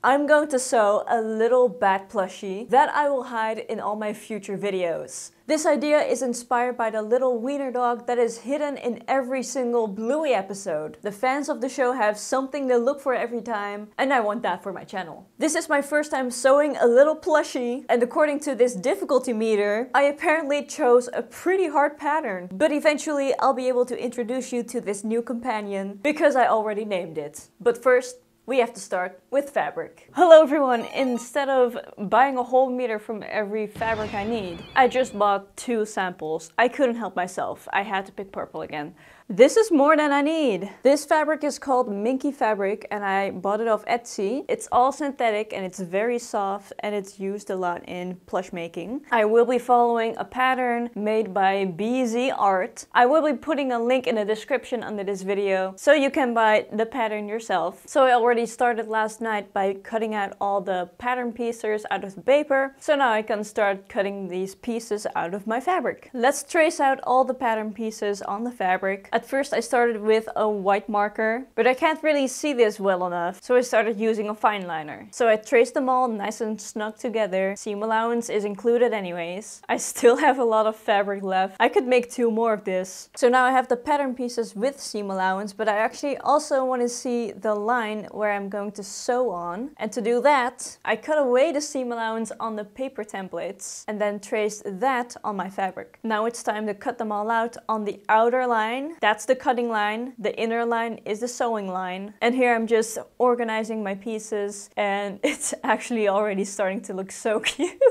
I'm going to sew a little bat plushie that I will hide in all my future videos. This idea is inspired by the little wiener dog that is hidden in every single Bluey episode. The fans of the show have something to look for every time, and I want that for my channel. This is my first time sewing a little plushie, and according to this difficulty meter, I apparently chose a pretty hard pattern. But eventually I'll be able to introduce you to this new companion, because I already named it. But first, we have to start with fabric. Hello everyone! Instead of buying a whole meter from every fabric I need, I just bought 2 samples. I couldn't help myself. I had to pick purple again. This is more than I need. This fabric is called Minky fabric and I bought it off Etsy. It's all synthetic and it's very soft and it's used a lot in plush making. I will be following a pattern made by BZ Art. I will be putting a link in the description under this video so you can buy the pattern yourself. So I already started last night by cutting out all the pattern pieces out of the paper. So now I can start cutting these pieces out of my fabric. Let's trace out all the pattern pieces on the fabric. At first I started with a white marker, but I can't really see this well enough, so I started using a fine liner. So I traced them all nice and snug together. Seam allowance is included anyways. I still have a lot of fabric left. I could make 2 more of this. So now I have the pattern pieces with seam allowance, but I actually also want to see the line where I'm going to sew on. And to do that, I cut away the seam allowance on the paper templates and then traced that on my fabric. Now it's time to cut them all out on the outer line. That's the cutting line, the inner line is the sewing line. And here I'm just organizing my pieces and it's actually already starting to look so cute.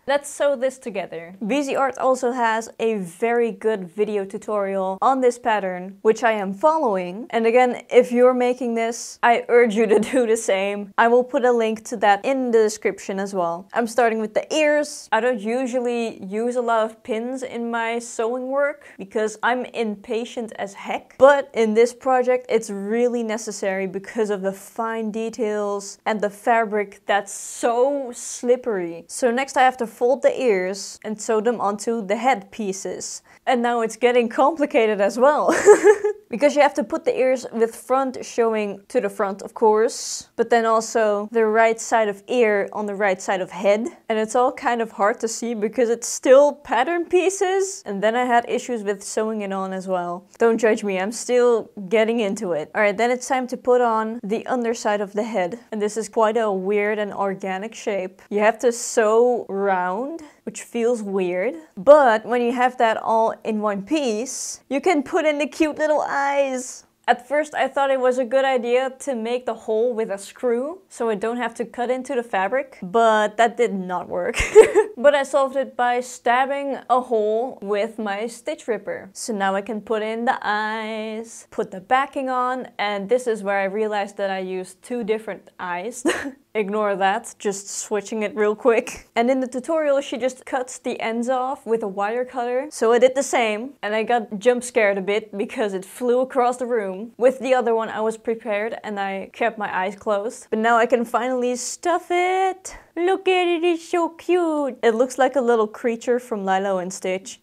Let's sew this together. BZ Art also has a very good video tutorial on this pattern, which I am following. And again, if you're making this, I urge you to do the same. I will put a link to that in the description as well. I'm starting with the ears. I don't usually use a lot of pins in my sewing work because I'm impatient as heck. But in this project, it's really necessary because of the fine details and the fabric that's so slippery. So next I have to fold the ears and sew them onto the head pieces. And now it's getting complicated as well. Because you have to put the ears with front showing to the front, of course, but then also the right side of ear on the right side of head. And it's all kind of hard to see because it's still pattern pieces. And then I had issues with sewing it on as well. Don't judge me, I'm still getting into it. Alright, then it's time to put on the underside of the head. And this is quite a weird and organic shape. You have to sew round, which feels weird. But when you have that all in one piece, you can put in the cute little eyes. At first I thought it was a good idea to make the hole with a screw, so I don't have to cut into the fabric, but that did not work. But I solved it by stabbing a hole with my stitch ripper. So now I can put in the eyes, put the backing on, and this is where I realized that I used 2 different eyes. Ignore that, just switching it real quick. And in the tutorial she just cuts the ends off with a wire cutter. So I did the same and I got jump scared a bit because it flew across the room. With the other one I was prepared and I kept my eyes closed. But now I can finally stuff it. Look at it, it's so cute. It looks like a little creature from Lilo and Stitch.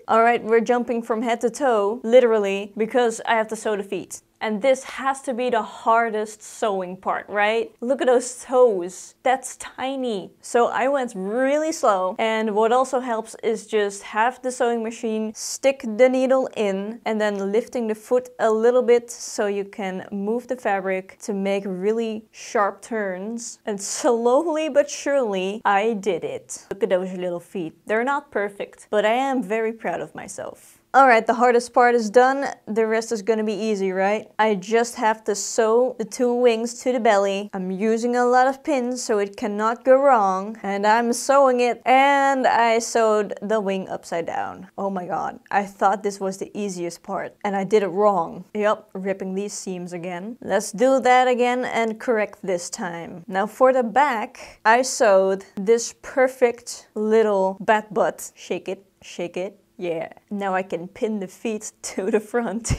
Alright, we're jumping from head to toe, literally, because I have to sew the feet. And this has to be the hardest sewing part, right? Look at those toes. That's tiny. So I went really slow. And what also helps is just have the sewing machine stick the needle in and then lifting the foot a little bit so you can move the fabric to make really sharp turns. And slowly but surely, I did it. Look at those little feet. They're not perfect, but I am very proud of myself. Alright, the hardest part is done. The rest is gonna be easy, right? I just have to sew the 2 wings to the belly. I'm using a lot of pins so it cannot go wrong. And I'm sewing it. And I sewed the wing upside down. Oh my god. I thought this was the easiest part. And I did it wrong. Yup, ripping these seams again. Let's do that again and correct this time. Now for the back, I sewed this perfect little bat butt. Shake it, shake it. Yeah, now I can pin the feet to the front.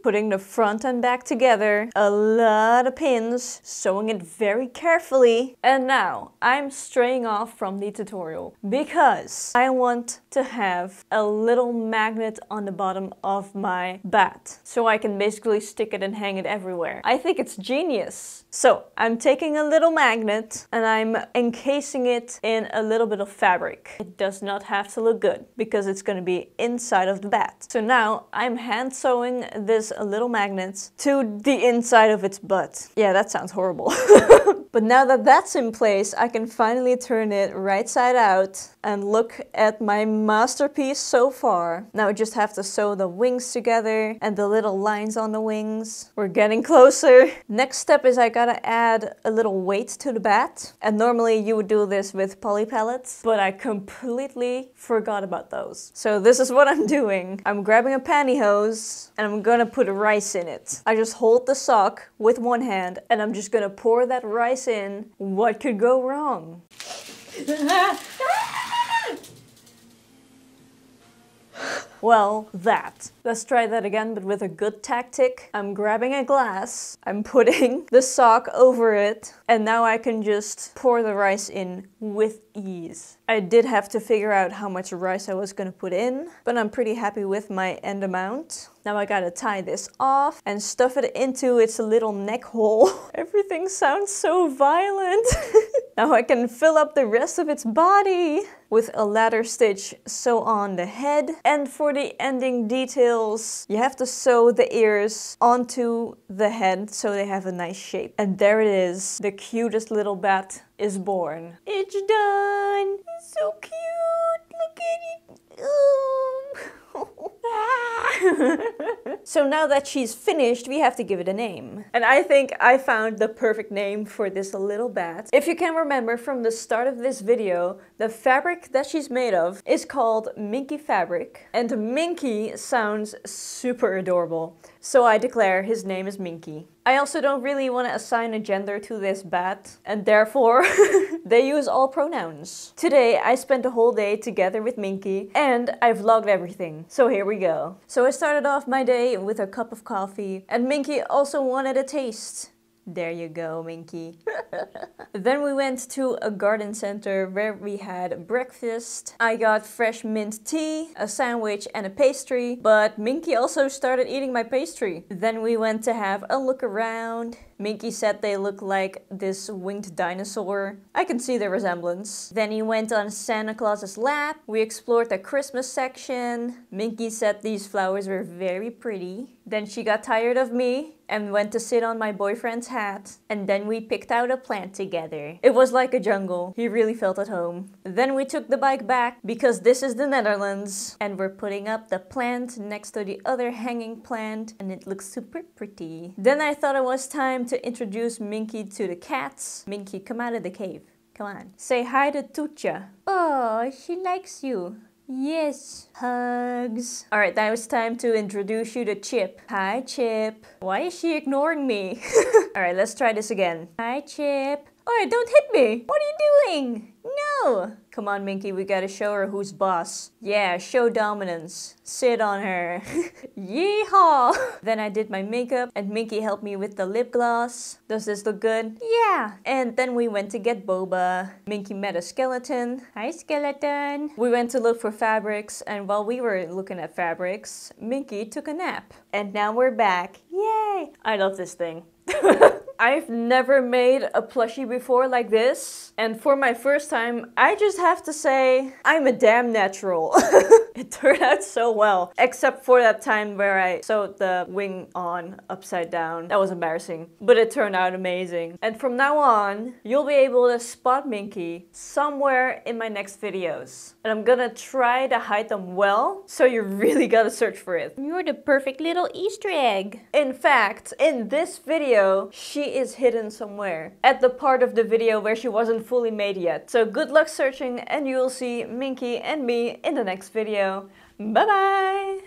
Putting the front and back together, a lot of pins, sewing it very carefully. And now I'm straying off from the tutorial because I want to have a little magnet on the bottom of my bat so I can basically stick it and hang it everywhere. I think it's genius. So I'm taking a little magnet and I'm encasing it in a little bit of fabric. It does not have to look good because it's going to be inside of the bat. So now I'm hand sewing this little magnet to the inside of its butt. Yeah, that sounds horrible. But now that that's in place, I can finally turn it right side out and look at my masterpiece so far. Now I just have to sew the wings together and the little lines on the wings. We're getting closer. Next step is I gotta add a little weight to the bat. And normally you would do this with poly pellets, but I completely forgot about those. So this is what I'm doing. I'm grabbing a pantyhose and I'm gonna put rice in it. I just hold the sock with one hand and I'm just gonna pour that rice in. What could go wrong? Well, that. Let's try that again, but with a good tactic. I'm grabbing a glass, I'm putting the sock over it, and now I can just pour the rice in with ease. I did have to figure out how much rice I was gonna put in, but I'm pretty happy with my end amount. Now I gotta tie this off and stuff it into its little neck hole. Everything sounds so violent. Now I can fill up the rest of its body with a ladder stitch sew on the head. And for the ending details, you have to sew the ears onto the head so they have a nice shape. And there it is. The cutest little bat is born. It's done. It's so cute. Look at it. So now that she's finished, we have to give it a name. And I think I found the perfect name for this little bat. If you can remember from the start of this video, the fabric that she's made of is called Minky fabric. And Minky sounds super adorable. So I declare his name is Minky. I also don't really want to assign a gender to this bat, and therefore they use all pronouns. Today I spent a whole day together with Minky and I vlogged everything. So here we go. So I started off my day with a cup of coffee and Minky also wanted a taste. There you go, Minky. Then we went to a garden center where we had breakfast. I got fresh mint tea, a sandwich and a pastry, but Minky also started eating my pastry. Then we went to have a look around. Minky said they look like this winged dinosaur. I can see the resemblance. Then he went on Santa Claus's lap. We explored the Christmas section. Minky said these flowers were very pretty. Then she got tired of me and went to sit on my boyfriend's hat. And then we picked out a plant together. It was like a jungle. He really felt at home. Then we took the bike back because this is the Netherlands. And we're putting up the plant next to the other hanging plant. And it looks super pretty. Then I thought it was time to introduce Minky to the cats. Minky, come out of the cave. Come on. Say hi to Tootja. Oh, she likes you. Yes. Hugs. Alright, now it's time to introduce you to Chip. Hi, Chip. Why is she ignoring me? Alright, let's try this again. Hi, Chip. Alright, don't hit me. What are you doing? No. Come on, Minky, we gotta show her who's boss. Yeah, show dominance. Sit on her. Yeehaw! Then I did my makeup and Minky helped me with the lip gloss. Does this look good? Yeah! And then we went to get boba. Minky met a skeleton. Hi, skeleton! We went to look for fabrics, and while we were looking at fabrics, Minky took a nap. And now we're back. Yay! I love this thing. I've never made a plushie before like this, and for my first time, I just have to say, I'm a damn natural. It turned out so well, except for that time where I sewed the wing on upside down. That was embarrassing, but it turned out amazing. And from now on, you'll be able to spot Minky somewhere in my next videos. And I'm gonna try to hide them well, so you really gotta search for it. You're the perfect little Easter egg. In fact, in this video, she is hidden somewhere at the part of the video where she wasn't fully made yet. So good luck searching and you'll see Minky and me in the next video. Bye bye!